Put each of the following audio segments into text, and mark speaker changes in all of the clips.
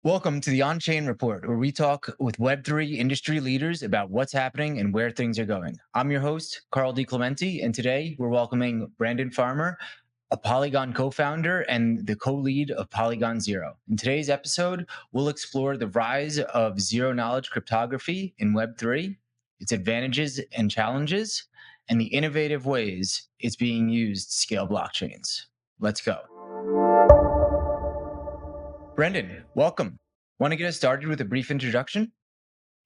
Speaker 1: Welcome to the OnChain Report, where we talk with Web3 industry leaders about what's happening and where things are going. I'm your host, Carl DiClementi, and today we're welcoming Brandon Farmer, a Polygon co-founder and the co-lead of Polygon Zero. In today's episode, we'll explore the rise of zero-knowledge cryptography in Web3, its advantages and challenges, and the innovative ways it's being used to scale blockchains. Let's go. Brendan, welcome. Want to get us started with a brief introduction?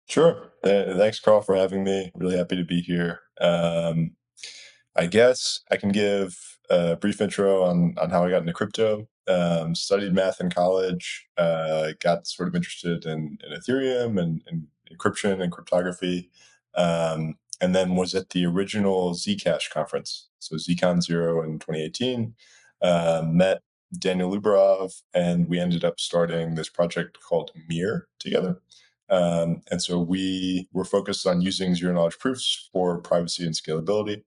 Speaker 2: Sure. Thanks, Carl, for having me. Really happy to be here. I guess I can give a brief intro on how I got into crypto. Studied math in college, got sort of interested in Ethereum and encryption and cryptography, and then was at the original Zcash conference, so ZCon Zero in 2018. Met Daniel Lubarov, and we ended up starting this project called Mir together. And so we were focused on using zero-knowledge proofs for privacy and scalability.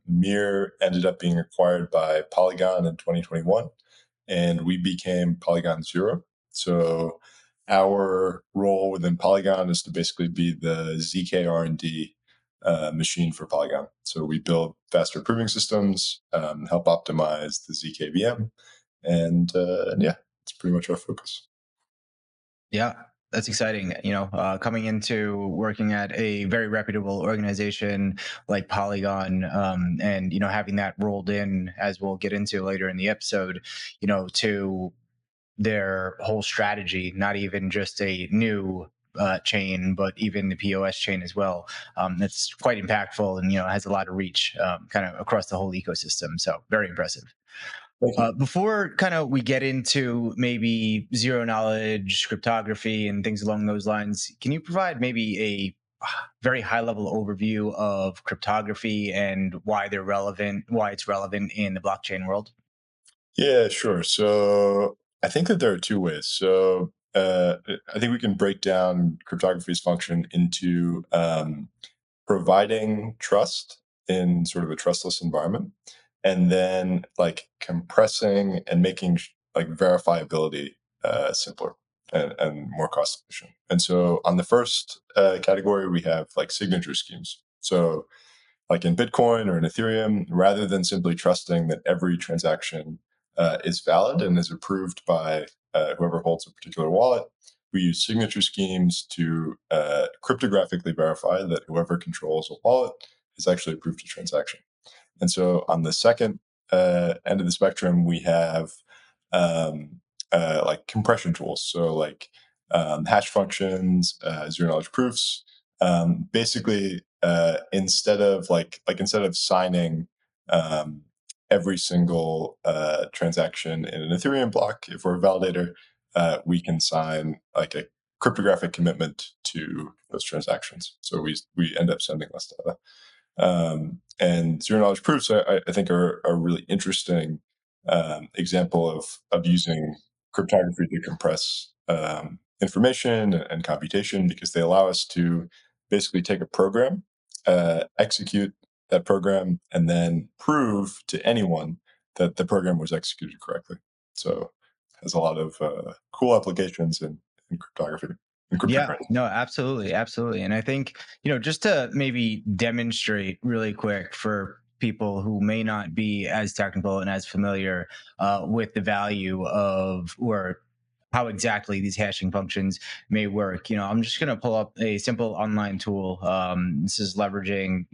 Speaker 2: Mir ended up being acquired by Polygon in 2021, and we became Polygon Zero. So our role within Polygon is to basically be the zk R&D machine for Polygon. So we build faster proving systems, help optimize the zkEVM, and yeah, it's pretty much our focus.
Speaker 1: Yeah, that's exciting. Coming into working at a very reputable organization like Polygon, and having that rolled in, as we'll get into later in the episode, to their whole strategy, not even just a new chain, but even the POS chain as well. That's quite impactful, and has a lot of reach, kind of across the whole ecosystem. So very impressive.
Speaker 2: Thank you.
Speaker 1: Before kind of we get into maybe zero knowledge cryptography and things along those lines, can you provide maybe a very high level overview of cryptography and why it's relevant in the blockchain world?
Speaker 2: Yeah, sure. So I think that there are two ways. So I think we can break down cryptography's function into providing trust in sort of a trustless environment, and then like compressing and making like verifiability simpler and more cost efficient. And so on the first category, we have like signature schemes. So like in Bitcoin or in Ethereum, rather than simply trusting that every transaction is valid and is approved by whoever holds a particular wallet, we use signature schemes to cryptographically verify that whoever controls a wallet has actually approved a transaction. And so on the second end of the spectrum, we have like compression tools. So like hash functions, zero knowledge proofs. Basically, instead of signing every single transaction in an Ethereum block, if we're a validator, we can sign like a cryptographic commitment to those transactions. So we end up sending less data. And zero knowledge proofs, I think, are a really interesting example of using cryptography to compress information and computation, because they allow us to basically take a program, execute that program, and then prove to anyone that the program was executed correctly. So it has a lot of cool applications in cryptography and
Speaker 1: Yeah,
Speaker 2: cryptocurrency.
Speaker 1: no, absolutely, absolutely. And I think, just to maybe demonstrate really quick for people who may not be as technical and as familiar with the value of or how exactly these hashing functions may work. I'm just going to pull up a simple online tool. This is leveraging,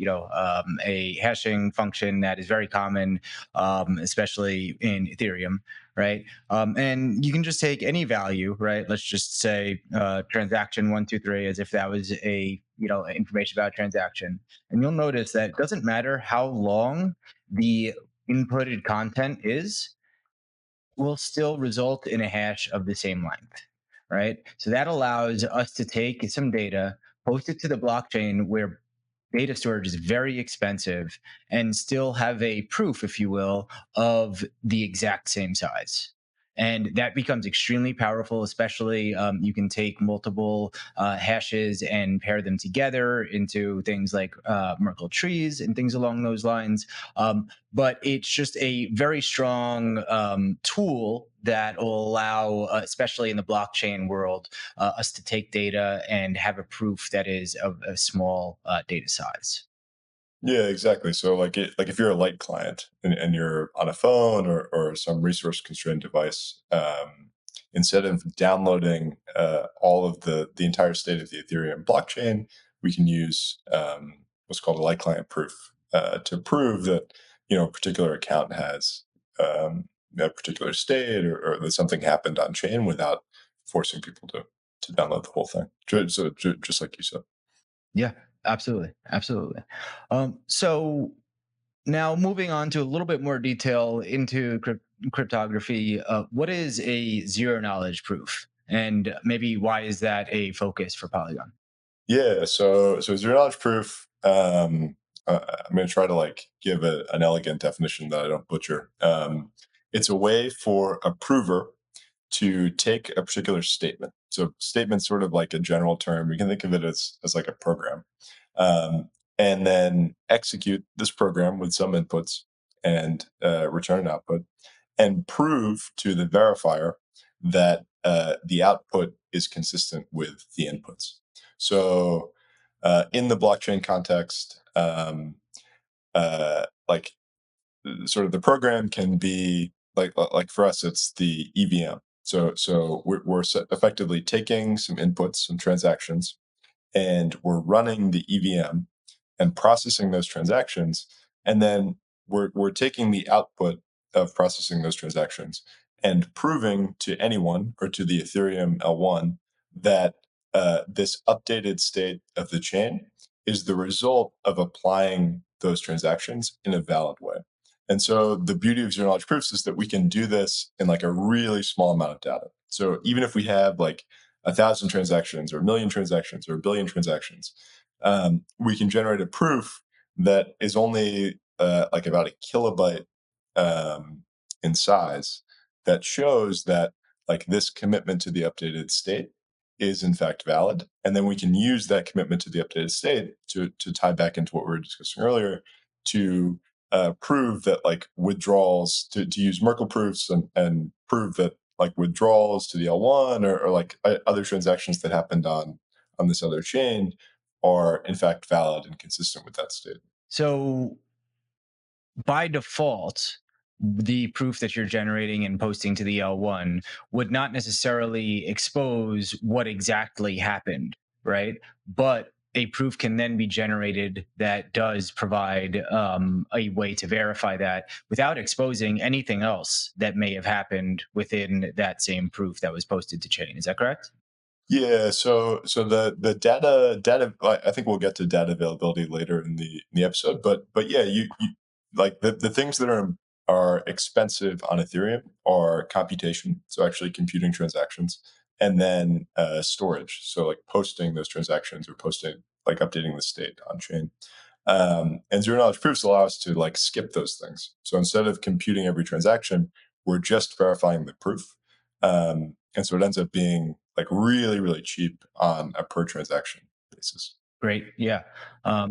Speaker 1: a hashing function that is very common, especially in Ethereum, right? And you can just take any value, right? Let's just say transaction 123, as if that was a information about a transaction, and you'll notice that it doesn't matter how long the inputted content is, will still result in a hash of the same length, right? So that allows us to take some data, post it to the blockchain where data storage is very expensive, and still have a proof, if you will, of the exact same size. And that becomes extremely powerful, especially you can take multiple hashes and pair them together into things like Merkle trees and things along those lines. But it's just a very strong tool that will allow, especially in the blockchain world, us to take data and have a proof that is of a small data size.
Speaker 2: Yeah, exactly. So like if you're a light client and you're on a phone or some resource constrained device, instead of downloading all of the entire state of the Ethereum blockchain, we can use what's called a light client proof to prove that a particular account has a particular state or that something happened on chain without forcing people to download the whole thing. Just like you said.
Speaker 1: Yeah, absolutely, absolutely. So now moving on to a little bit more detail into cryptography, what is a zero knowledge proof, and maybe why is that a focus for Polygon?
Speaker 2: Yeah, so zero knowledge proof. I'm going to try to like give an elegant definition that I don't butcher. It's a way for a prover to take a particular statement. So statement's sort of like a general term. We can think of it as like a program, um, and then execute this program with some inputs and return an output, and prove to the verifier that the output is consistent with the inputs. So, in the blockchain context, like sort of the program can be like for us, it's the EVM. So we're effectively taking some inputs, some transactions, and we're running the EVM and processing those transactions. And then we're taking the output of processing those transactions and proving to anyone or to the Ethereum L1 that this updated state of the chain is the result of applying those transactions in a valid way. And so the beauty of zero knowledge proofs is that we can do this in like a really small amount of data. So even if we have like 1,000 transactions or a million transactions or a billion transactions, we can generate a proof that is only like about a kilobyte in size that shows that like this commitment to the updated state is in fact valid. And then we can use that commitment to the updated state to tie back into what we were discussing earlier to prove that like withdrawals to use Merkle proofs and prove that like withdrawals to the L1 or like other transactions that happened on this other chain are in fact valid and consistent with that state.
Speaker 1: So by default, the proof that you're generating and posting to the L1 would not necessarily expose what exactly happened, right? But a proof can then be generated that does provide a way to verify that without exposing anything else that may have happened within that same proof that was posted to chain. Is that correct?
Speaker 2: Yeah, so the data I think we'll get to data availability later in the episode, but yeah, you like the things that are expensive on Ethereum are computation, so actually computing transactions, and then storage, so like posting those transactions or posting like updating the state on chain. And zero knowledge proofs allow us to like skip those things. So instead of computing every transaction, we're just verifying the proof. And so it ends up being like really, really cheap on a per transaction basis.
Speaker 1: Great. Yeah.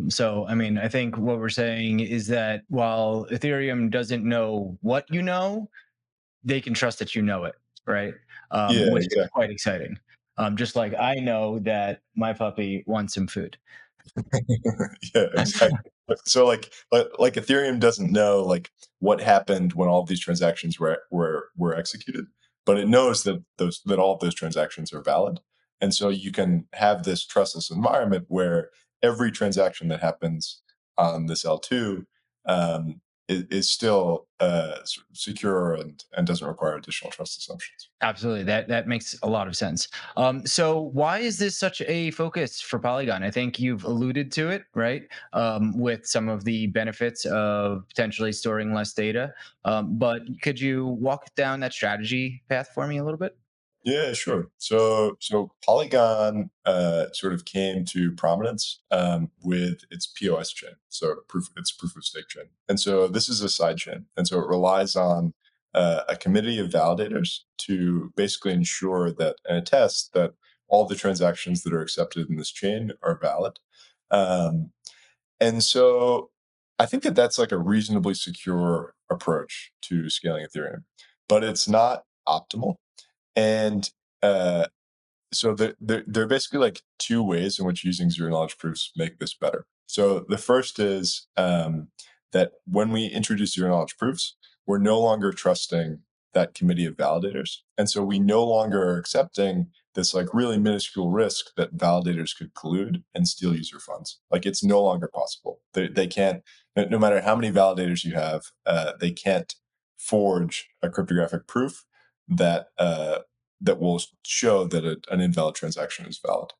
Speaker 1: So, I mean, I think what we're saying is that while Ethereum doesn't know what you know, they can trust that you know it, right?
Speaker 2: Yeah,
Speaker 1: Which is
Speaker 2: exactly.
Speaker 1: quite exciting. Just like I know that my puppy wants some food.
Speaker 2: Yeah, exactly. So like Ethereum doesn't know like what happened when all of these transactions were executed, but it knows that all of those transactions are valid. And so you can have this trustless environment where every transaction that happens on this L2 is still secure and doesn't require additional trust assumptions.
Speaker 1: Absolutely. That makes a lot of sense. So why is this such a focus for Polygon? I think you've alluded to it, right? With some of the benefits of potentially storing less data. But could you walk down that strategy path for me a little bit?
Speaker 2: Yeah, sure. So Polygon sort of came to prominence with its POS chain, so proof of stake chain, and so this is a side chain, and so it relies on a committee of validators to basically ensure that and attest that all the transactions that are accepted in this chain are valid. Um, and so I think that that's like a reasonably secure approach to scaling Ethereum, but it's not optimal. And uh, so there are basically like two ways in which using zero knowledge proofs make this better. So the first is that when we introduce zero knowledge proofs, we're no longer trusting that committee of validators. And so we no longer are accepting this like really minuscule risk that validators could collude and steal user funds. Like it's no longer possible. They can't, no matter how many validators you have, they can't forge a cryptographic proof that that will show that an invalid transaction is valid.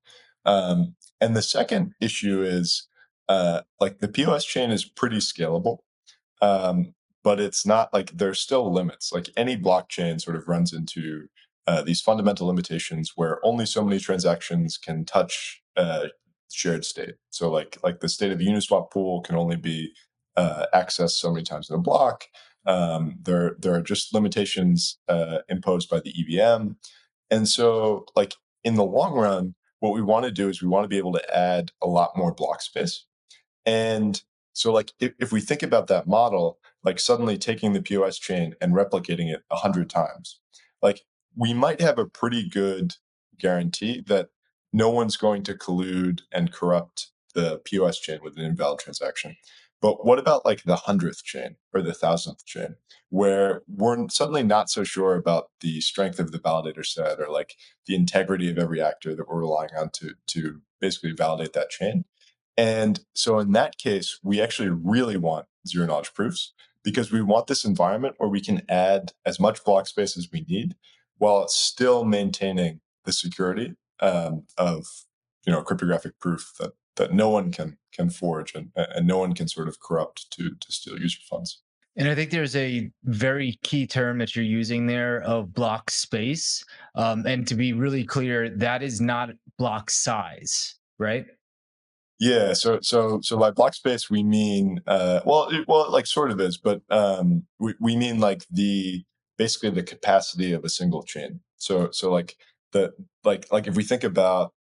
Speaker 2: And the second issue is like the POS chain is pretty scalable, um, but it's not like there's still limits. Like any blockchain sort of runs into these fundamental limitations where only so many transactions can touch shared state. So like the state of a Uniswap pool can only be accessed so many times in a block. There are just limitations imposed by the EVM, and so like in the long run, what we want to do is we want to be able to add a lot more block space. And so like if we think about that model, like suddenly taking the POS chain and replicating it 100 times, like we might have a pretty good guarantee that no one's going to collude and corrupt the POS chain with an invalid transaction. But what about like the 100th chain or the 1,000th chain, where we're suddenly not so sure about the strength of the validator set or like the integrity of every actor that we're relying on to basically validate that chain? And so in that case, we actually really want zero knowledge proofs because we want this environment where we can add as much block space as we need while still maintaining the security of cryptographic proof that no one can forge and no one can sort of corrupt to steal user funds.
Speaker 1: And I think there's a very key term that you're using there of block space. And to be really clear, that is not block size, right?
Speaker 2: Yeah, so by block space we mean well it like sort of is, but we mean like the basically the capacity of a single chain. So like the like if we think about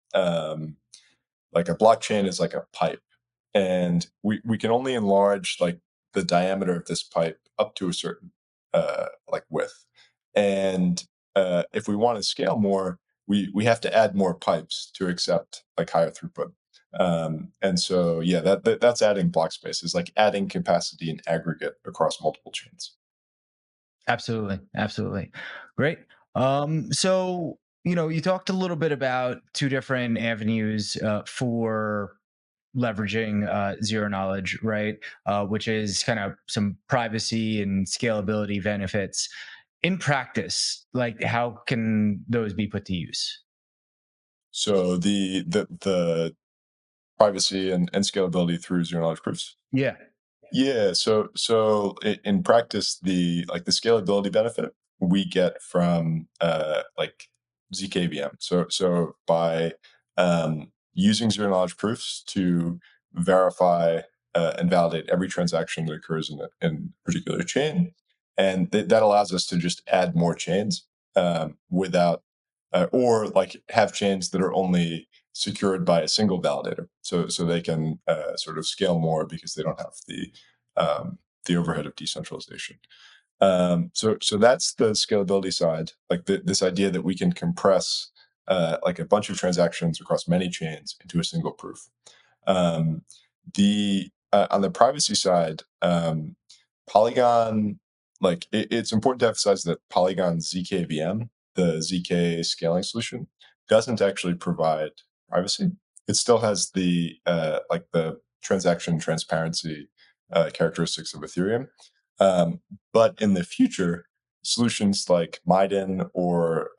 Speaker 2: like a blockchain is like a pipe, and we can only enlarge like the diameter of this pipe up to a certain like width. And if we want to scale more, we have to add more pipes to accept like higher throughput. And so yeah, that's adding block space, is like adding capacity in aggregate across multiple chains.
Speaker 1: Absolutely. Absolutely. Great. So, you talked a little bit about two different avenues for leveraging zero knowledge, right? Which is kind of some privacy and scalability benefits. In practice, like how can those be put to use?
Speaker 2: So the privacy and scalability through zero knowledge proofs.
Speaker 1: Yeah,
Speaker 2: Yeah, so in practice, the scalability benefit we get from like zkEVM. So by using zero knowledge proofs to verify and validate every transaction that occurs in a particular chain, and that allows us to just add more chains without or like have chains that are only secured by a single validator, so they can sort of scale more because they don't have the overhead of decentralization. So that's the scalability side, like this idea that we can compress like a bunch of transactions across many chains into a single proof. Um, the On the privacy side, Polygon, like it's important to emphasize that Polygon zkEVM, the zk scaling solution, doesn't actually provide privacy. It still has the like the transaction transparency characteristics of Ethereum. Um, but in the future, solutions like Miden or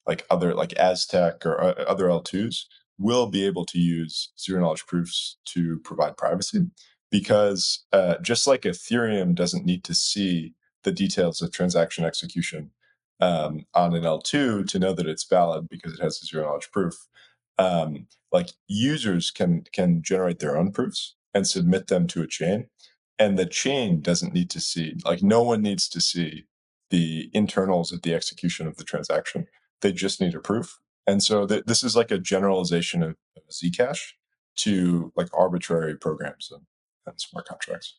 Speaker 2: like other like Aztec or other L2s will be able to use zero knowledge proofs to provide privacy, because just like Ethereum doesn't need to see the details of transaction execution on an L2 to know that it's valid because it has a zero knowledge proof. Like users can generate their own proofs and submit them to a chain, and the chain doesn't need to see, like no one needs to see the internals of the execution of the transaction. They just need a proof. And so this is like a generalization of Zcash to like arbitrary programs and smart contracts.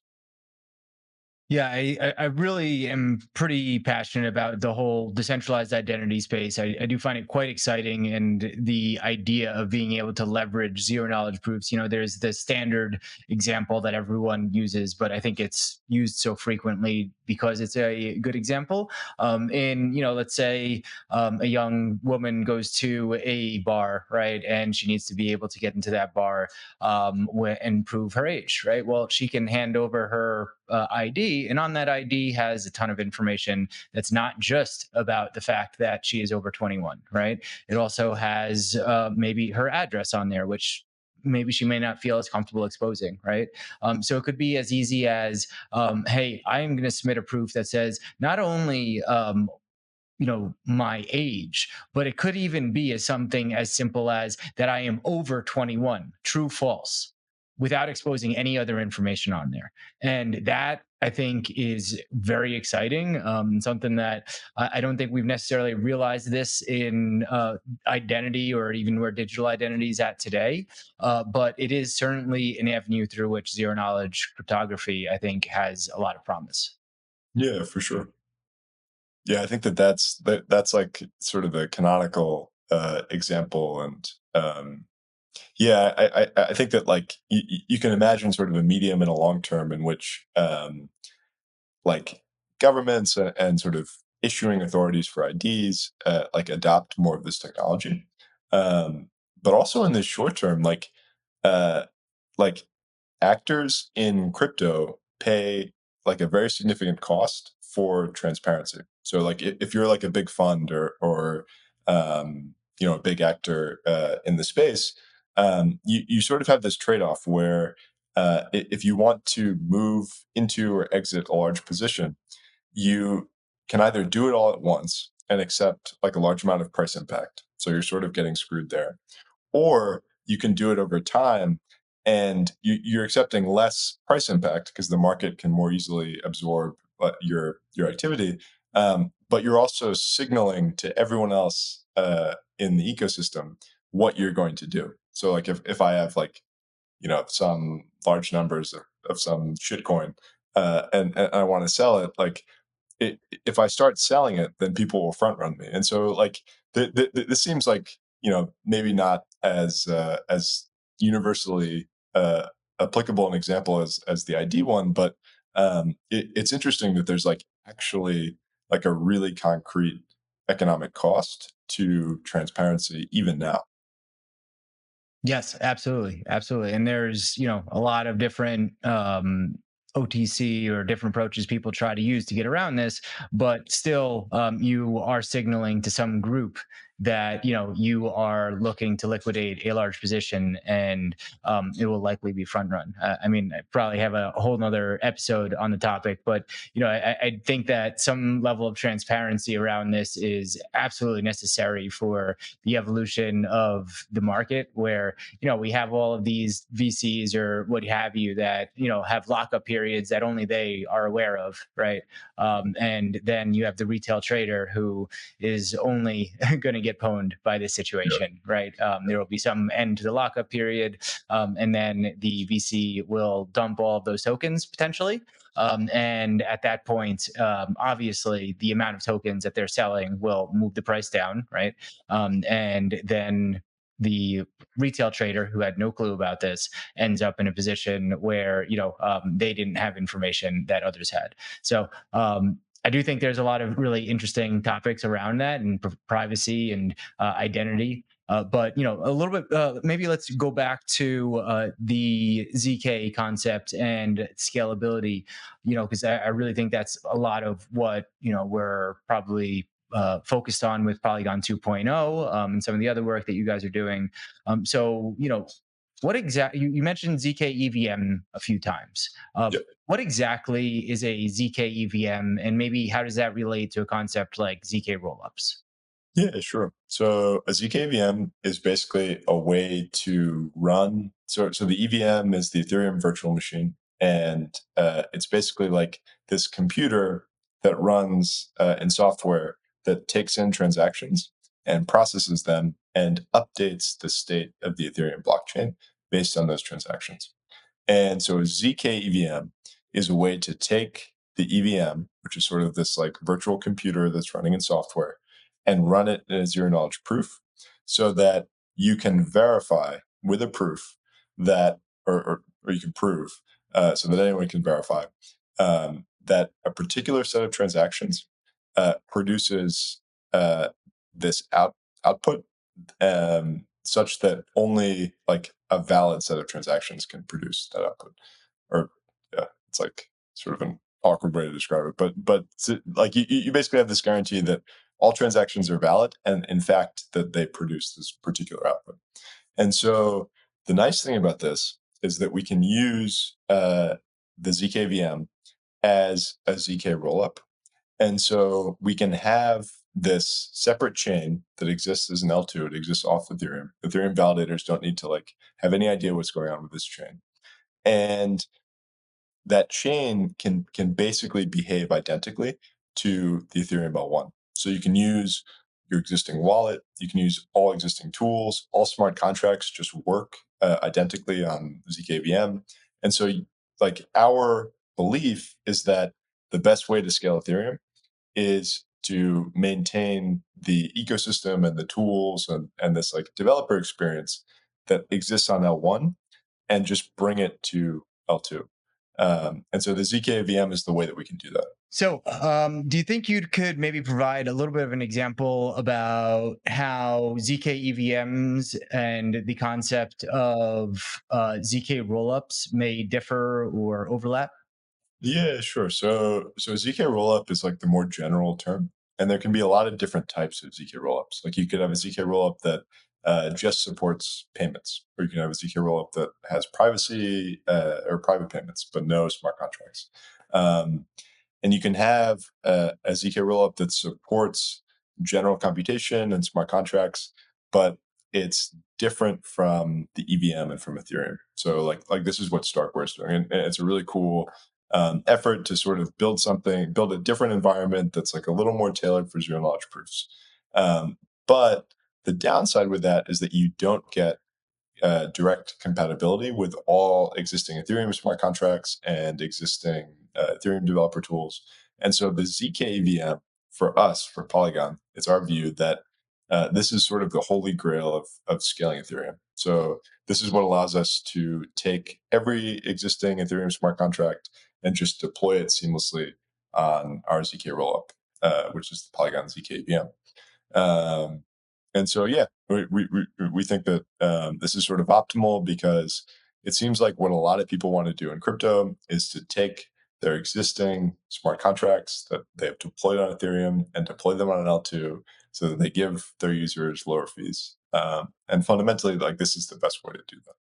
Speaker 1: Yeah, I really am pretty passionate about the whole decentralized identity space. I do find it quite exciting, and the idea of being able to leverage zero knowledge proofs. There's the standard example that everyone uses, but I think it's used so frequently because it's a good example. Let's say a young woman goes to a bar, right, and she needs to be able to get into that bar and prove her age, right? Well, she can hand over her ID, and on that ID has a ton of information that's not just about the fact that she is over 21, right? It also has maybe her address on there, which maybe she may not feel as comfortable exposing, right? So it could be as easy as, hey, I am going to submit a proof that says not only my age, but it could even be as something as simple as that I am over 21, true false, without exposing any other information on there. And that, I think, is very exciting. Something that I don't think we've necessarily realized this in identity, or even where digital identity is at today, but it is certainly an avenue through which zero knowledge cryptography, I think, has a lot of promise.
Speaker 2: Yeah, for sure. Yeah, I think that's like sort of a canonical example, and yeah, I think that like you can imagine sort of a medium and a long term in which like governments and sort of issuing authorities for IDs like adopt more of this technology, but also in the short term, uh, like actors in crypto pay like a very significant cost for transparency. So like if you're like a big fund or a big actor in the space, you sort of have this trade-off where if you want to move into or exit a large position, you can either do it all at once and accept like a large amount of price impact. So you're sort of getting screwed there, or you can do it over time and you're accepting less price impact because the market can more easily absorb your activity. But you're also signaling to everyone else in the ecosystem what you're going to do. So like if I have like some large numbers of some shitcoin and I want to sell it, like if I start selling it, then people will front run me. And so like this seems like maybe not as universally applicable an example as the ID one, but it's interesting that there's like actually like a really concrete economic cost to transparency even now.
Speaker 1: Yes, absolutely, absolutely. And there's a lot of different OTC or different approaches people try to use to get around this, but still, you are signaling to some group that you are looking to liquidate a large position, and it will likely be front run. I mean, I probably have a whole nother episode on the topic, but I think that some level of transparency around this is absolutely necessary for the evolution of the market, where we have all of these VCs or what have you that have lockup periods that only they are aware of, right? And then you have the retail trader who is only going to get pwned by this
Speaker 2: Yeah.
Speaker 1: situation, right? There will be some end to the lockup period, and then the VC will dump all of those tokens potentially. And at that point, obviously, the amount of tokens that they're selling will move the price down, right? And then the retail trader who had no clue about this ends up in a position where they didn't have information that others had. So I do think there's a lot of really interesting topics around that, and privacy and identity. But a little bit. Maybe let's go back to the ZK concept and scalability. Because I really think that's a lot of what we're probably focused on with Polygon 2.0, and some of the other work that you guys are doing. So, what exactly you mentioned zkEVM a few times.
Speaker 2: Yeah.
Speaker 1: What exactly is a zkEVM, and maybe how does that relate to a concept like zkRollups?
Speaker 2: Yeah, sure. So a zkEVM is basically a way to run. So the EVM is the Ethereum virtual machine, and it's basically like this computer that runs in software that takes in transactions and processes them and updates the state of the Ethereum blockchain based on those transactions. And so zkEVM is a way to take the EVM, which is sort of this like virtual computer that's running in software, and run it in a zero knowledge proof so that you can verify with a proof that, or you can prove, so that anyone can verify that a particular set of transactions produces this output such that only like a valid set of transactions can produce that output. Or yeah, it's like sort of an awkward way to describe it, but like you basically have this guarantee that all transactions are valid, and in fact that they produce this particular output. And so the nice thing about this is that we can use the zkEVM as a zk rollup, and so we can have this separate chain that exists as an L2. It exists off Ethereum. Ethereum validators don't need to like have any idea what's going on with this chain. And that chain can basically behave identically to the Ethereum L1. So you can use your existing wallet, you can use all existing tools, all smart contracts just work identically on zkEVM. And so like our belief is that the best way to scale Ethereum is to maintain the ecosystem and the tools and this like developer experience that exists on L1 and just bring it to L2. And so the zkEVM is the way that we can do that.
Speaker 1: So, do you think you could maybe provide a little bit of an example about how zkEVMs and the concept of zkRollups may differ or overlap?
Speaker 2: Yeah, sure. So zk rollup is like the more general term, and there can be a lot of different types of zk rollups. Like you could have a zk rollup that just supports payments, or you can have a zk rollup that has privacy or private payments, but no smart contracts. Um, and you can have a zk rollup that supports general computation and smart contracts, but it's different from the EVM and from Ethereum. So like this is what Starkware is doing, and it's a really cool effort to sort of build a different environment that's like a little more tailored for zero knowledge proofs. But the downside with that is that you don't get direct compatibility with all existing Ethereum smart contracts and existing Ethereum developer tools. And so the zkEVM for us, for Polygon, it's our view that this is sort of the holy grail of scaling Ethereum. So this is what allows us to take every existing Ethereum smart contract and just deploy it seamlessly on our zk rollup, which is the Polygon zkEVM. Um, and so, yeah, we think that this is sort of optimal because it seems like what a lot of people want to do in crypto is to take their existing smart contracts that they have deployed on Ethereum and deploy them on an L2 so that they give their users lower fees. And fundamentally, like this is the best way to do that.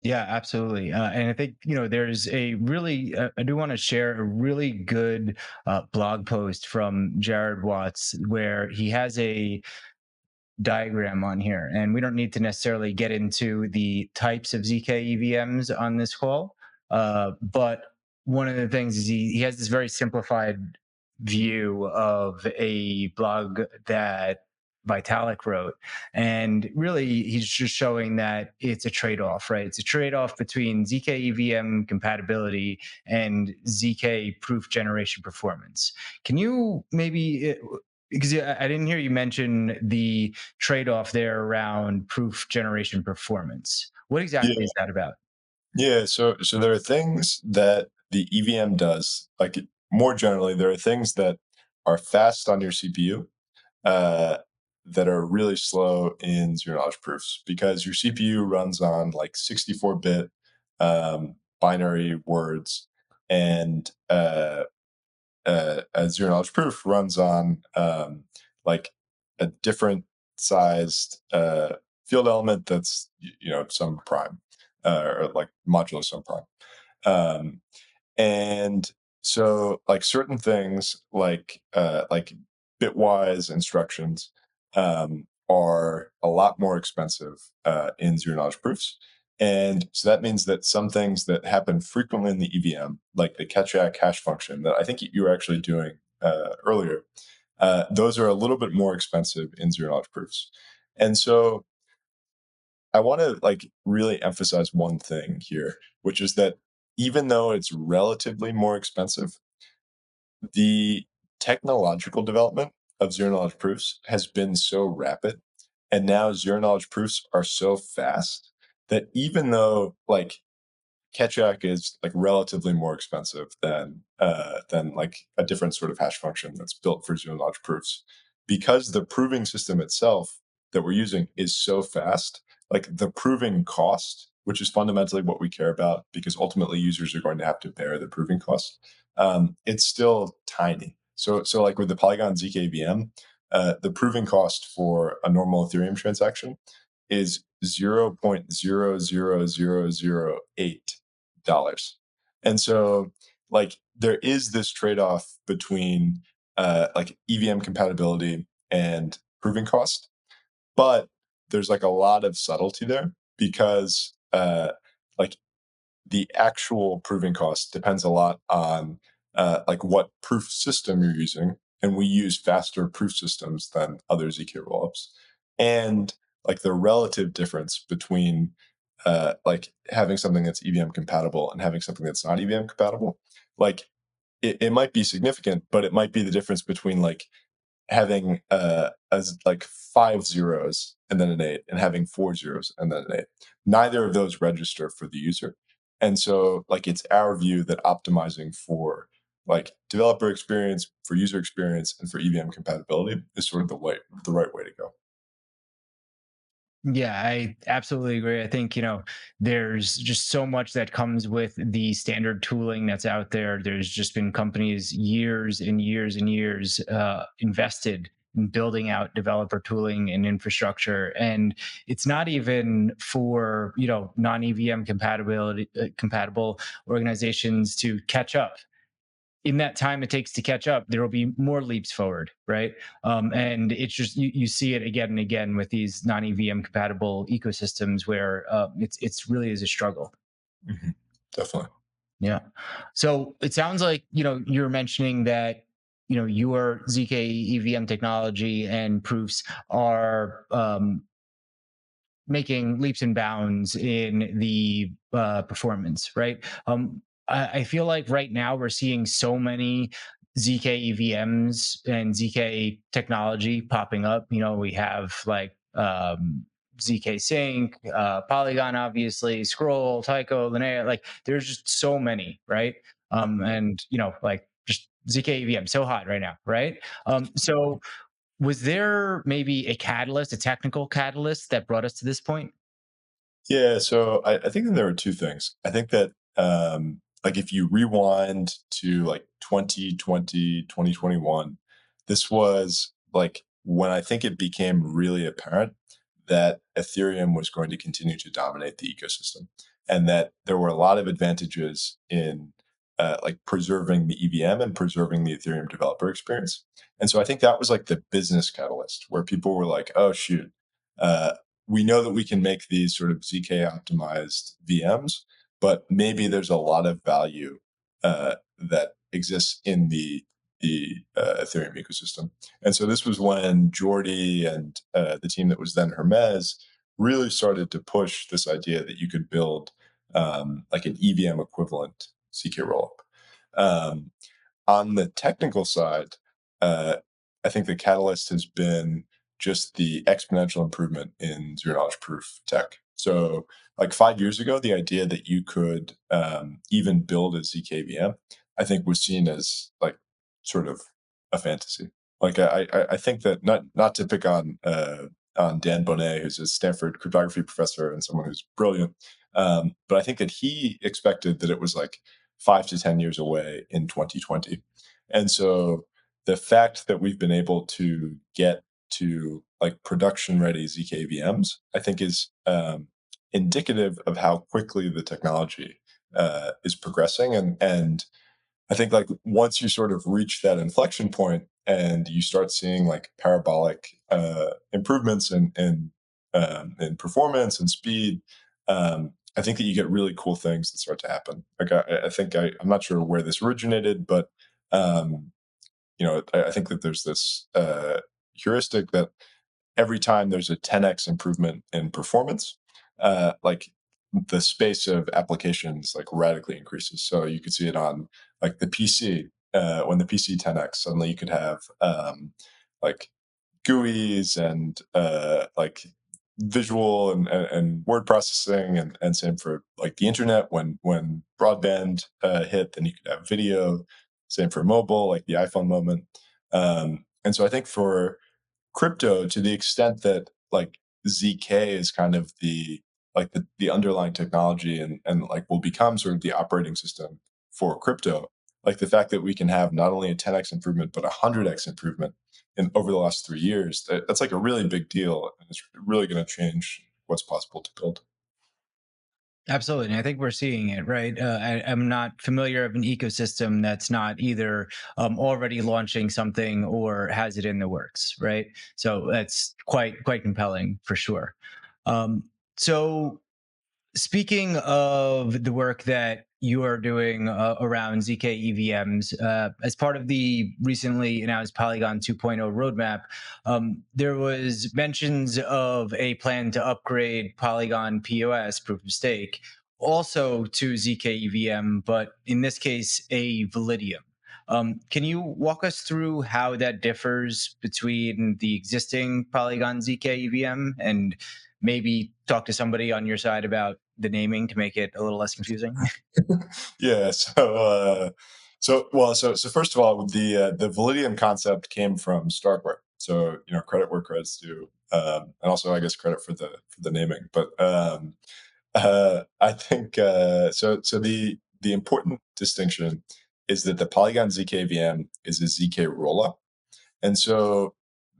Speaker 1: Yeah, absolutely. And I think, there's a really, I do want to share a really good blog post from Jared Watts where he has a diagram on here. And we don't need to necessarily get into the types of zkEVMs on this call. But one of the things is he has this very simplified view of a blog that Vitalik wrote. And really, he's just showing that it's a trade off, right? It's a trade off between zkEVM compatibility and ZK proof generation performance. Can you maybe because I didn't hear you mention the trade-off there around proof generation performance. What exactly
Speaker 2: Yeah,
Speaker 1: is that about?
Speaker 2: yeah. So there are things that the EVM does, like more generally, there are things that are fast on your CPU uh, that are really slow in zero knowledge proofs because your CPU runs on like 64-bit binary words, and a zero knowledge proof runs on like a different sized field element that's some prime or like modulo some prime. Um, and so like certain things like bitwise instructions are a lot more expensive in zero knowledge proofs. And so that means that some things that happen frequently in the EVM, like the Ketriak hash function that I think you were actually doing earlier, those are a little bit more expensive in zero knowledge proofs. And so I want to like really emphasize one thing here, which is that even though it's relatively more expensive, the technological development of zero knowledge proofs has been so rapid, and now zero knowledge proofs are so fast that even though like Ketriak is like relatively more expensive than like a different sort of hash function that's built for zero knowledge proofs, because the proving system itself that we're using is so fast. Like the proving cost, which is fundamentally what we care about, because ultimately users are going to have to bear the proving cost. It's still tiny. So like with the Polygon zkEVM, the proving cost for a normal Ethereum transaction is 0.00008 dollars. And so like there is this trade-off between like EVM compatibility and proving cost, but there's like a lot of subtlety there because like the actual proving cost depends a lot on like what proof system you're using, and we use faster proof systems than other zk rollups, and like the relative difference between like having something that's EVM compatible and having something that's not EVM compatible, like it might be significant, but it might be the difference between like having as like 5 zeros and then an 8 and having 4 zeros and then an 8. Neither of those register for the user. And so like it's our view that optimizing for like developer experience, for user experience, and for EVM compatibility is sort of the right way to go.
Speaker 1: Yeah, I absolutely agree. I think, there's just so much that comes with the standard tooling that's out there. There's just been companies years and years and years invested in building out developer tooling and infrastructure. And it's not even for, non-EVM compatible organizations to catch up. In that time it takes to catch up, there will be more leaps forward, right? And it's just you see it again and again with these non-EVM compatible ecosystems where it's really is a struggle.
Speaker 2: Mhm. Definitely.
Speaker 1: Yeah. So it sounds like you're mentioning that your zk EVM technology and proofs are making leaps and bounds in the performance, right? I feel like right now we're seeing so many zkEVMs and zk technology popping up. We have like zk Sync, Polygon, obviously, Scroll, Tycho, Linnea. Like there's just so many, right? And like just zkEVM so hot right now, right? So was there maybe a catalyst, a technical catalyst that brought us to this point?
Speaker 2: Yeah, so I think that there are two things. I think that like if you rewind to like 2020, 2021, this was like when I think it became really apparent that Ethereum was going to continue to dominate the ecosystem, and that there were a lot of advantages in like preserving the EVM and preserving the Ethereum developer experience. And so I think that was like the business catalyst where people were like, oh shoot, uh, we know that we can make these sort of zk optimized VMs, but maybe there's a lot of value that exists in the Ethereum ecosystem. And so this was when Jordy and the team that was then Hermes really started to push this idea that you could build like an EVM equivalent zk rollup. Um, on the technical side, uh, I think the catalyst has been just the exponential improvement in zero knowledge proof tech. So, like 5 years ago, the idea that you could even build a zkVM, I think, was seen as like sort of a fantasy. Like I think that not to pick on Dan Bonnet, who's a Stanford cryptography professor and someone who's brilliant, but I think that he expected that it was like 5 to 10 years away in 2020. And so the fact that we've been able to get to like production ready zkVMs, I think is indicative of how quickly the technology is progressing. And I think like once you sort of reach that inflection point and you start seeing like parabolic improvements in performance and speed, I think that you get really cool things that start to happen. Like I think I'm not sure where this originated, but um, I think that there's this heuristic that every time there's a 10x improvement in performance, like the space of applications like radically increases. So you could see it on like the PC. When the PC 10x, suddenly you could have like GUIs and like visual and word processing, and same for like the internet. When broadband hit, then you could have video. Same for mobile, like the iPhone moment. And so I think for crypto, to the extent that like zk is kind of the underlying technology, and like will become sort of the operating system for crypto, like the fact that we can have not only a 10x improvement but a 100x improvement in over the last 3 years, that's like a really big deal, and it's really going to change what's possible to build.
Speaker 1: Absolutely. And I think we're seeing it, right? I'm not familiar of an ecosystem that's not either already launching something or has it in the works, right? So that's quite compelling for sure. Um, so Speaking of the work that you are doing around zkEVMs, as part of the recently announced Polygon 2.0 roadmap, there was mentions of a plan to upgrade Polygon POS, proof of stake, also to zkEVM, but in this case, a Validium. Can you walk us through how that differs between the existing Polygon zkEVM, and maybe talk to somebody on your side about the naming to make it a little less confusing?
Speaker 2: Yeah. So first of all, the Validium concept came from Starkware. So credit where credit's due, and also I guess credit for the naming. But I think so. The important distinction is that the Polygon zkVM is a zk rollup, and so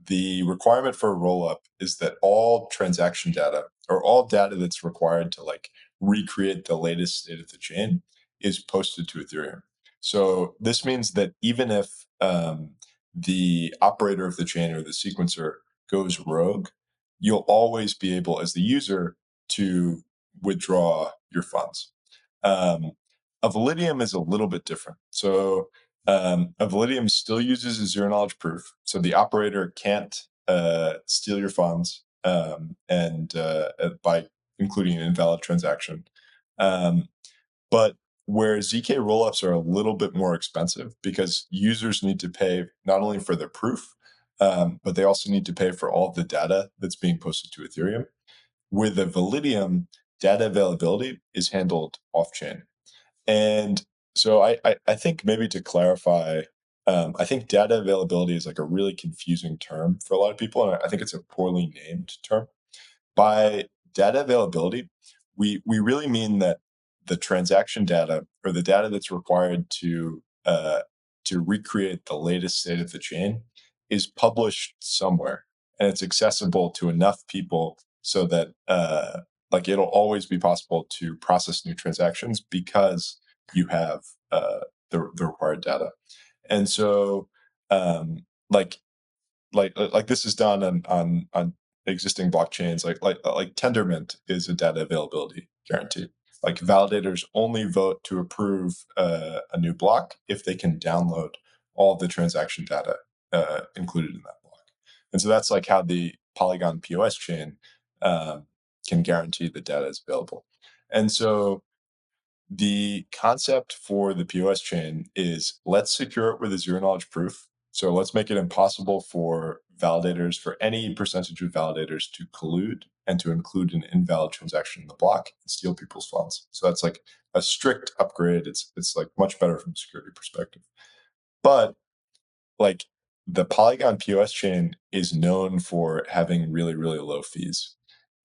Speaker 2: the requirement for a rollup is that all transaction data, or all data that's required to like recreate the latest state of the chain, is posted to Ethereum. So this means that even if the operator of the chain or the sequencer goes rogue, you'll always be able, as the user, to withdraw your funds. Um, a Validium is a little bit different. So a Validium still uses a zero knowledge proof, so the operator can't steal your funds, and by including an invalid transaction. Um, but where zk rollups are a little bit more expensive because users need to pay not only for the proof, but they also need to pay for all the data that's being posted to Ethereum. With a Validium, data availability is handled off chain. And so I think maybe to clarify, I think data availability is like a really confusing term for a lot of people, and I think it's a poorly named term. By data availability, we really mean that the transaction data, or the data that's required to recreate the latest state of the chain, is published somewhere, and it's accessible to enough people so that like it'll always be possible to process new transactions because you have the required data. And so um, like like this is done on existing blockchains, like Tendermint is a data availability guarantee. Like validators only vote to approve a new block if they can download all the transaction data included in that block. And so that's like how the Polygon POS chain um, can guarantee the data is available. And so the concept for the POS chain is, let's secure it with a zero knowledge proof. So let's make it impossible for validators, for any percentage of validators, to collude and to include an invalid transaction in the block and steal people's funds. So that's like a strict upgrade. It's like much better from a security perspective. But like the Polygon POS chain is known for having really, really low fees.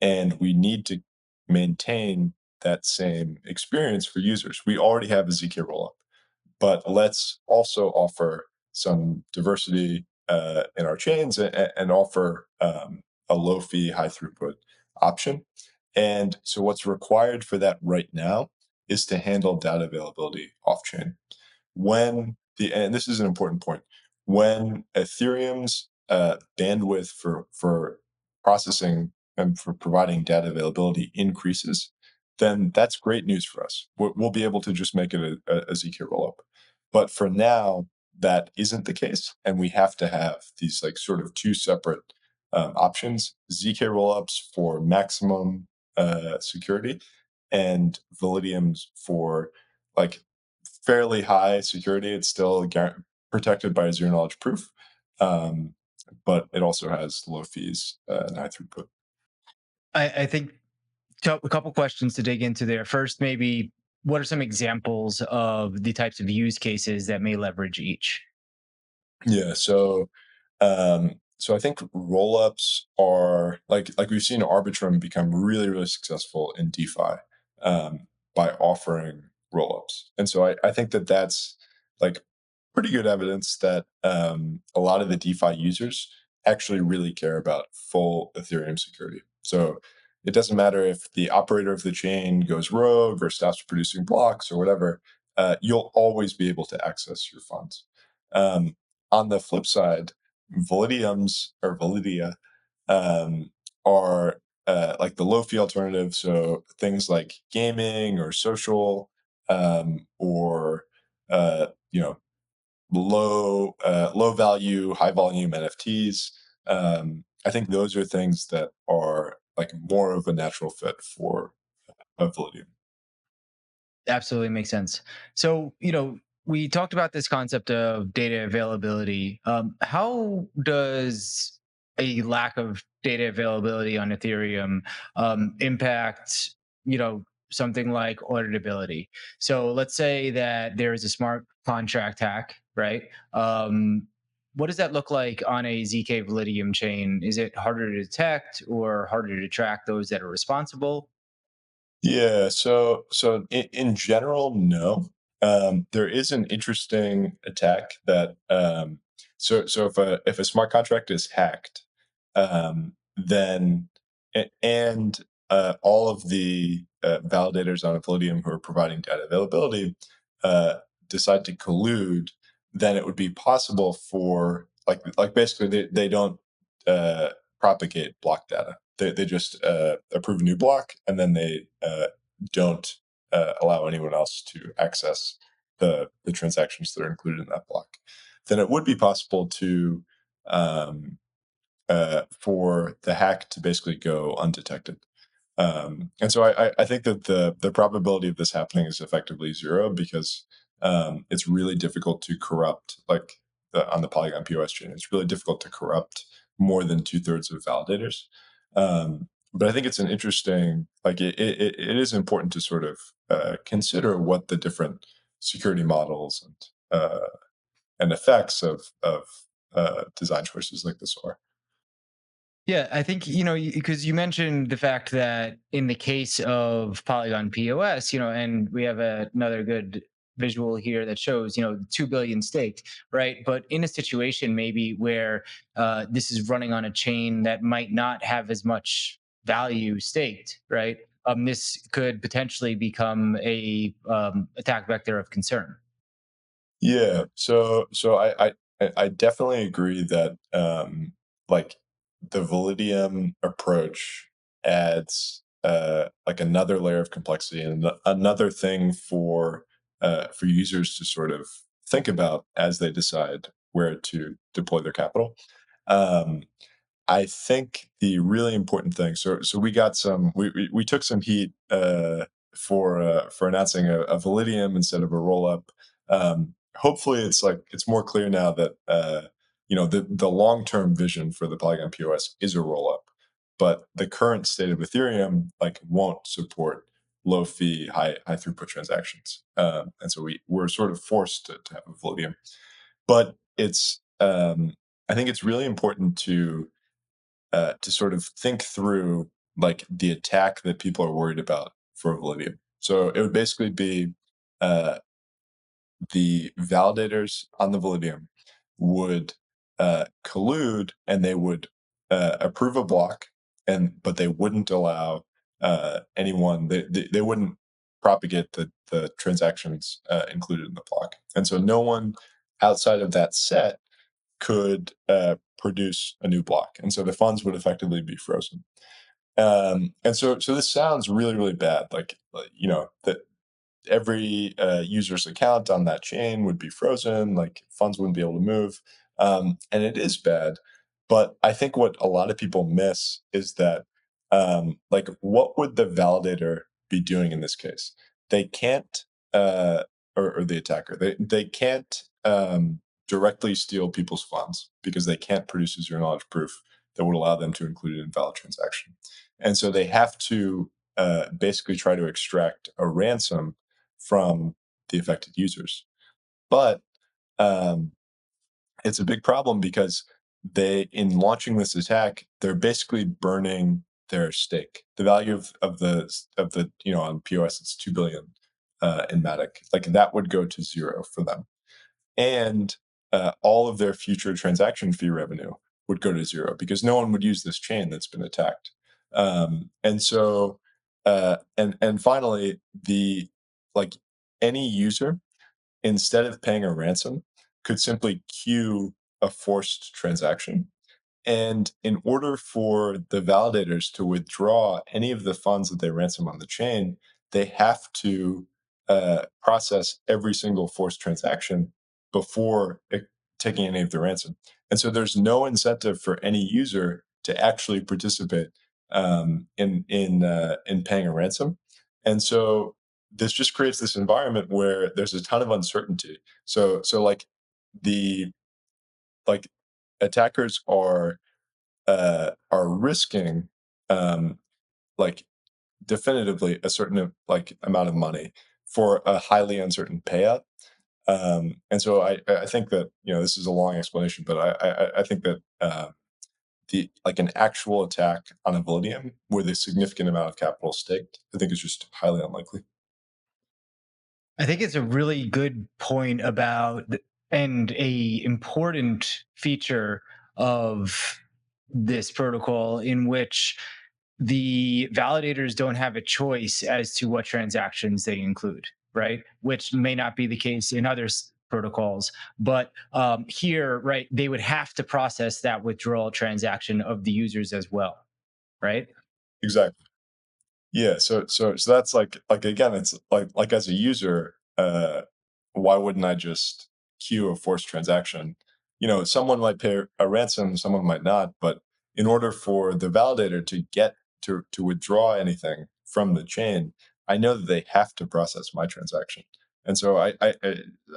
Speaker 2: And we need to maintain that same experience for users. We already have a zk rollup, but let's also offer some diversity in our chains, and offer a low fee, high throughput option. And so what's required for that right now is to handle data availability off chain. And this is an important point, when Ethereum's bandwidth for processing and for providing data availability increases, then that's great news for us. We'll be able to just make it a zk rollup. But for now, that isn't the case, and we have to have these like sort of two separate options: zk rollups for maximum security, and Validiums for like fairly high security. It's still protected by a zero knowledge proof, um, but it also has low fees and high throughput.
Speaker 1: I think a couple questions to dig into there. First, maybe what are some examples of the types of use cases that may leverage each?
Speaker 2: Yeah, so I think rollups are like we've seen Arbitrum become really successful in DeFi by offering rollups, and so I think that that's like pretty good evidence that a lot of the DeFi users actually really care about full Ethereum security. So it doesn't matter if the operator of the chain goes rogue or stops producing blocks or whatever, you'll always be able to access your funds. Um, on the flip side, Validiums or Validia um, are like the low fee alternative. So things like gaming or social or you know low value, high volume NFTs. I think those are things that are like more of a natural fit for Validium.
Speaker 1: Absolutely makes sense. So, we talked about this concept of data availability. How does a lack of data availability on Ethereum impact, something like auditability? So, let's say that there is a smart contract hack, right? What does that look like on a ZK Validium chain? Is it harder to detect or harder to track those that are responsible?
Speaker 2: Yeah, so in general, no. There is an interesting attack that so if a smart contract is hacked, then and all of the validators on Ethereum who are providing data availability uh, decide to collude, then it would be possible for like basically they don't uh, propagate block data. They just approve a new block, and then they don't allow anyone else to access the transactions that are included in that block. Then it would be possible to um, for the hack to basically go undetected. And so I think that the probability of this happening is effectively zero because it's really difficult to corrupt on the Polygon POS chain. It's really difficult to corrupt more than 2/3 of validators. But I think it's an interesting it is important to sort of consider what the different security models and effects of design choices like this are.
Speaker 1: Yeah, I think, because you mentioned the fact that in the case of Polygon POS, and we have another good visual here that shows, 2 billion staked, right? But in a situation maybe where this is running on a chain that might not have as much value staked, right? This could potentially become a attack vector of concern.
Speaker 2: Yeah. So I definitely agree that like the Validium approach adds like another layer of complexity and another thing for users to sort of think about as they decide where to deploy their capital. Um, I think the really important thing. So we got we took some heat for announcing a Validium instead of a roll up. Hopefully, it's more clear now that the long term vision for the Polygon POS is a roll up, but the current state of Ethereum like won't support low fee, high throughput transactions, and so we're sort of forced to have a Validium. But it's I think it's really important to sort of think through like the attack that people are worried about for Validium. So it would basically be uh, the validators on the Validium would collude and they would approve a block, but they wouldn't allow anyone. They wouldn't propagate the transactions included in the block, and so no one outside of that set could produce a new block, and so the funds would effectively be frozen. And so this sounds really, really bad. That every user's account on that chain would be frozen, like funds wouldn't be able to move. And it is bad. But I think what a lot of people miss is that, like, what would the validator be doing in this case? They can't, or the attacker, they can't directly steal people's funds because they can't produce a zero knowledge proof that would allow them to include an invalid transaction. And so they have to basically try to extract a ransom from the affected users. But um, it's a big problem because in launching this attack, they're basically burning their stake. The value of the on POS, it's 2 billion in Matic. Like that would go to zero for them, and all of their future transaction fee revenue would go to zero because no one would use this chain that's been attacked. And so, and finally, the like any user, instead of paying a ransom, could simply queue a forced transaction. And in order for the validators to withdraw any of the funds that they ransom on the chain, they have to process every single forced transaction before taking any of the ransom. And so there's no incentive for any user to actually participate in paying a ransom. And so this just creates this environment where there's a ton of uncertainty. So the like attackers are risking um, like definitively a certain like amount of money for a highly uncertain payout. And so I think that this is a long explanation, but I think that the like an actual attack on a Validium with a significant amount of capital staked, I think is just highly unlikely.
Speaker 1: I think it's a really good point about and a important feature of this protocol in which the validators don't have a choice as to what transactions they include, right? Which may not be the case in other protocols, but here, right, they would have to process that withdrawal transaction of the users as well, right?
Speaker 2: Exactly. Yeah, so that's like again, it's like as a user, why wouldn't I just queue a forced transaction? Someone might pay a ransom, someone might not, but in order for the validator to get to withdraw anything from the chain, I know that they have to process my transaction. And so I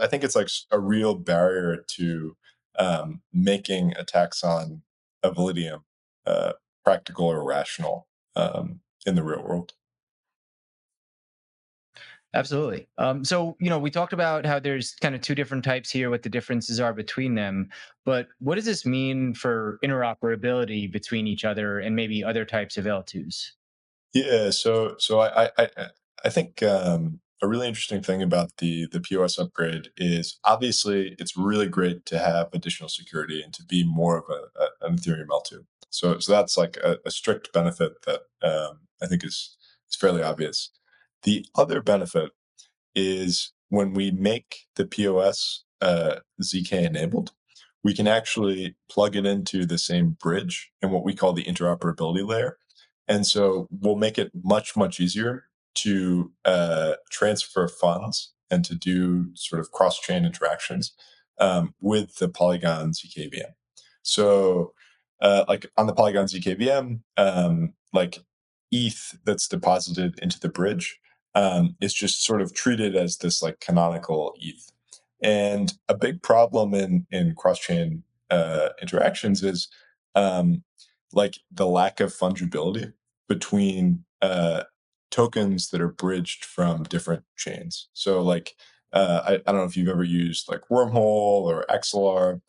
Speaker 2: think it's like a real barrier to making attacks on a Validium practical or rational. In the real world.
Speaker 1: Absolutely. So, we talked about how there's kind of two different types here, what the differences are between them. But what does this mean for interoperability between each other and maybe other types of L2s?
Speaker 2: Yeah, so I think a really interesting thing about the POS upgrade is obviously it's really great to have additional security and to be more of an Ethereum L2. So that's like a strict benefit that I think is fairly obvious. The other benefit is when we make the POS ZK enabled, we can actually plug it into the same bridge in what we call the interoperability layer. And so we'll make it much, much easier to transfer funds and to do sort of cross chain interactions with the Polygon zkEVM. So, like on the Polygon zkEVM, like ETH that's deposited into the bridge is just sort of treated as this like canonical ETH. And a big problem in cross chain interactions is um, like the lack of fungibility between tokens that are bridged from different chains. So like I don't know if you've ever used like Wormhole or XLR.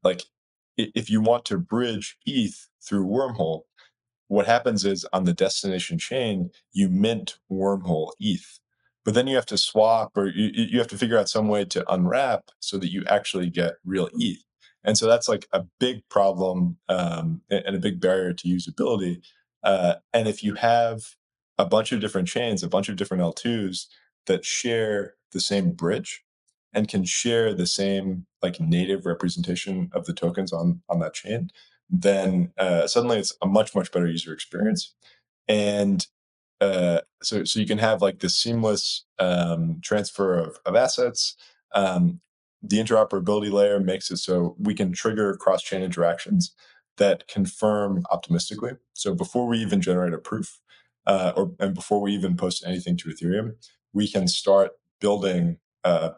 Speaker 2: Like if you want to bridge ETH through Wormhole, what happens is on the destination chain, you mint Wormhole ETH, but then you have to swap or you have to figure out some way to unwrap so that you actually get real ETH. And so that's like a big problem and a big barrier to usability. And if you have a bunch of different chains, a bunch of different L2s that share the same bridge and can share the same like native representation of the tokens on that chain, then suddenly it's a much, much better user experience. And so you can have like this seamless transfer of assets. Um, the interoperability layer makes it so we can trigger cross-chain interactions that confirm optimistically. So before we even generate a proof, and before we even post anything to Ethereum, we can start building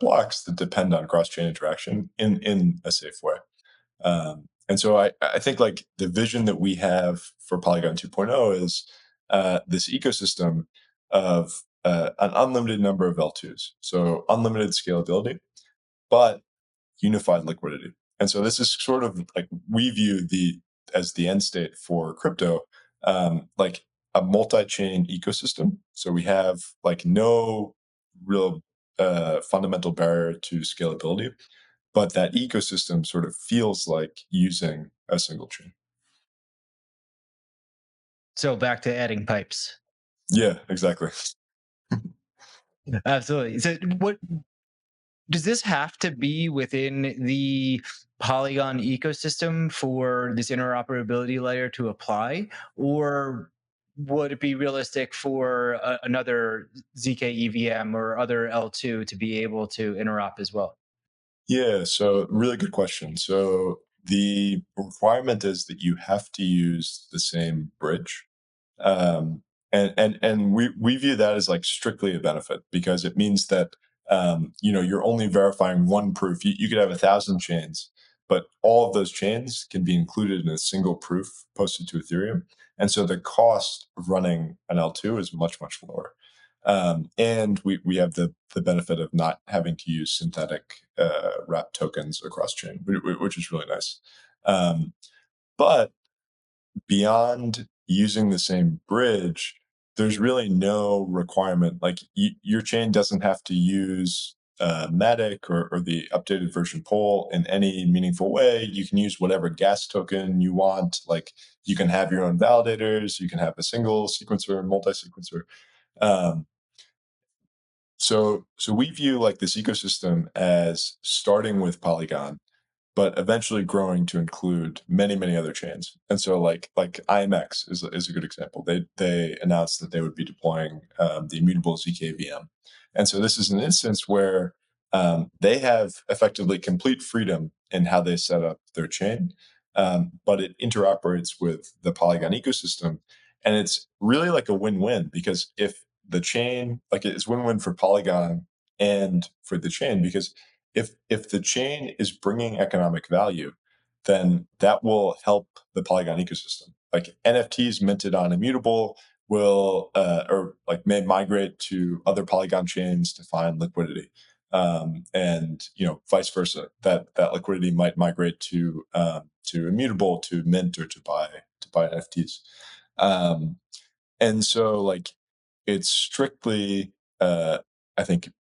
Speaker 2: blocks that depend on cross-chain interaction in a safe way. And so I think like the vision that we have for Polygon 2.0 is this ecosystem of an unlimited number of L2s, so unlimited scalability, but unified liquidity. And so this is sort of like we view the as the end state for crypto, like a multi-chain ecosystem. So we have like no real fundamental barrier to scalability, but that ecosystem sort of feels like using a single chain.
Speaker 1: So back to adding pipes.
Speaker 2: Yeah, exactly.
Speaker 1: Absolutely. So what does this have to be within the Polygon ecosystem for this interoperability layer to apply, or would it be realistic for another zkEVM or other L2 to be able to interop as well?
Speaker 2: Yeah, so really good question. So the requirement is that you have to use the same bridge. Um, and we view that as like strictly a benefit because it means that you're only verifying one proof. You could have 1,000 chains, but all of those chains can be included in a single proof posted to Ethereum. And so the cost of running an L2 is much, much lower. And we have the benefit of not having to use synthetic wrap tokens across chain, which is really nice. But beyond using the same bridge, there's really no requirement. Like your chain doesn't have to use Matic or the updated version poll in any meaningful way. You can use whatever gas token you want. Like you can have your own validators. You can have a single sequencer, multi-sequencer. Um, so we view like this ecosystem as starting with Polygon but eventually growing to include many, many other chains. And so like IMX is a good example. They announced that they would be deploying the immutable zkEVM. And so this is an instance where they have effectively complete freedom in how they set up their chain, but it interoperates with the Polygon ecosystem. And it's really like a win-win because if the chain, like it's win-win for Polygon and for the chain because if the chain is bringing economic value, then that will help the Polygon ecosystem. Like NFTs minted on Immutable will or like may migrate to other Polygon chains to find liquidity, and vice versa. That liquidity might migrate to Immutable to mint or to buy NFTs. Um, and so like it's strictly I think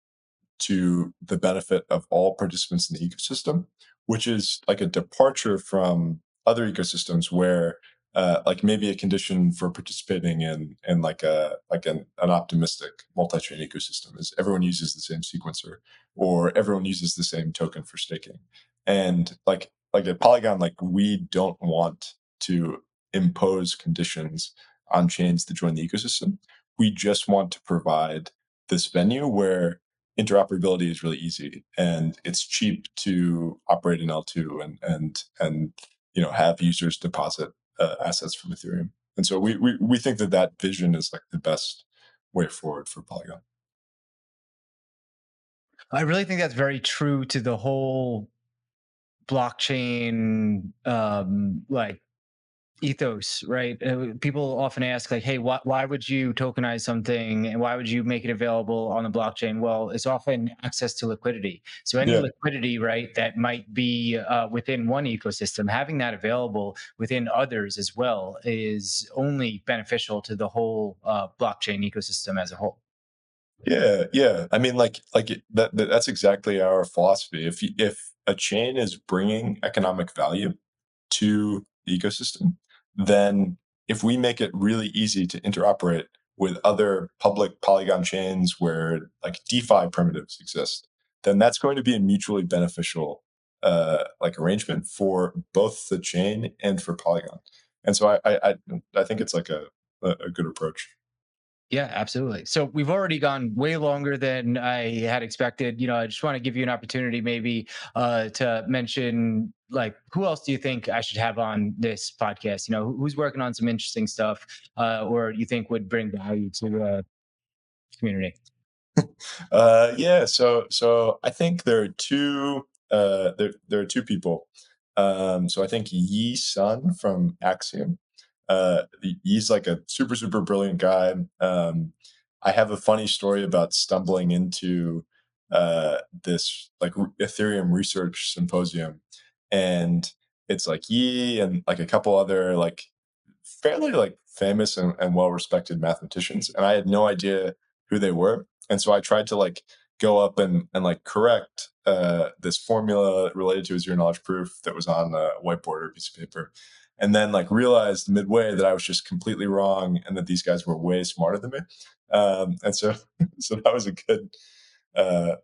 Speaker 2: to the benefit of all participants in the ecosystem, which is like a departure from other ecosystems where like maybe a condition for participating in like an optimistic multi-chain ecosystem is everyone uses the same sequencer or everyone uses the same token for staking. And like at Polygon, like we don't want to impose conditions on chains to join the ecosystem. We just want to provide this venue where interoperability is really easy and it's cheap to operate in L2 and have users deposit assets from Ethereum. And so we think that vision is like the best way forward for Polygon.
Speaker 1: I really think that's very true to the whole blockchain like ethos, right? People often ask, like, "Hey, why would you tokenize something, and why would you make it available on the blockchain?" Well, it's often access to liquidity. So any
Speaker 2: Yeah,
Speaker 1: liquidity, right, that might be within one ecosystem, having that available within others as well is only beneficial to the whole blockchain ecosystem as a whole.
Speaker 2: yeah. I mean, that's exactly our philosophy. If a chain is bringing economic value to the ecosystem, then if we make it really easy to interoperate with other public Polygon chains where like DeFi primitives exist, then that's going to be a mutually beneficial like arrangement for both the chain and for Polygon. And so I think it's like a good approach.
Speaker 1: Yeah, absolutely. So we've already gone way longer than I had expected. I just want to give you an opportunity, maybe, to mention, like, who else do you think I should have on this podcast? Who's working on some interesting stuff, or you think would bring value to the community?
Speaker 2: Yeah, so I think there are there are two people. So I think Yi Sun from Axiom. He's like a super brilliant guy. I have a funny story about stumbling into this like Ethereum research symposium, and it's like Yi and like a couple other like fairly like famous and well respected mathematicians, and I had no idea who they were. And so I tried to like go up and like correct this formula related to a zero knowledge proof that was on a whiteboard or a piece of paper, and then like realized midway that I was just completely wrong and that these guys were way smarter than me. And so so that was uh,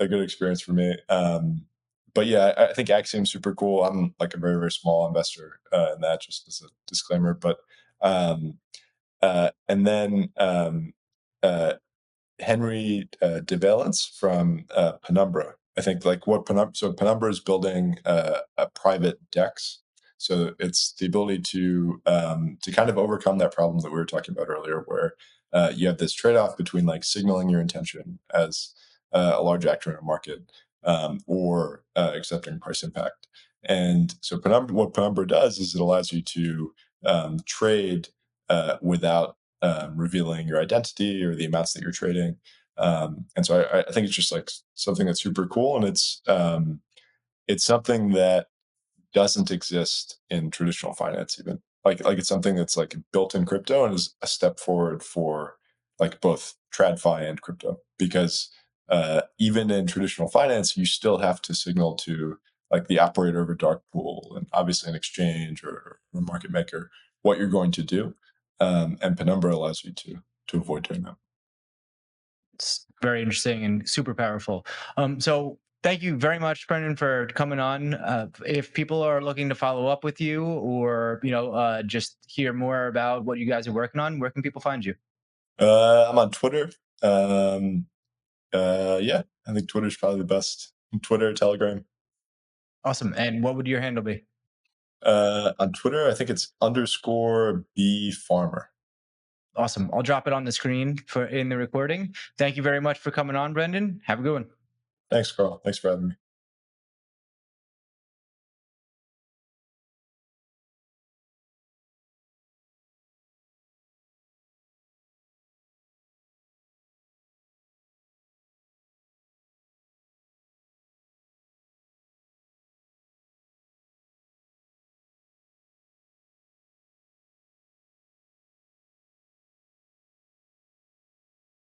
Speaker 2: a good experience for me. But yeah, I think Axiom's super cool. I'm like a very small investor in that, just as a disclaimer. But and then uh, Henry de Valence from Penumbra. I think like what Penumbra is building a private DEX. So it's the ability to kind of overcome that problem that we were talking about earlier, where you have this trade off between like signaling your intention as a large actor in a market or accepting price impact. And so what Penumbra does is it allows you to trade without revealing your identity or the amounts that you're trading. And so I think it's just like something that's super cool, and it's something that doesn't exist in traditional finance even. Like it's something that's like built in crypto and is a step forward for like both TradFi and crypto, because even in traditional finance you still have to signal to like the operator of a dark pool and obviously an exchange or a market maker what you're going to do, and Penumbra allows you to avoid doing that.
Speaker 1: It's very interesting and super powerful. So thank you very much, Brendan, for coming on. If people are looking to follow up with you, or just hear more about what you guys are working on, where can people find you?
Speaker 2: I'm on Twitter. Um, yeah, I think Twitter's probably the best. Twitter, Telegram.
Speaker 1: Awesome. And what would your handle be?
Speaker 2: On Twitter, I think it's underscore B Farmer.
Speaker 1: Awesome. I'll drop it on the screen for in the recording. Thank you very much for coming on, Brendan. Have a good one.
Speaker 2: Thanks, Carl. Thanks for having me.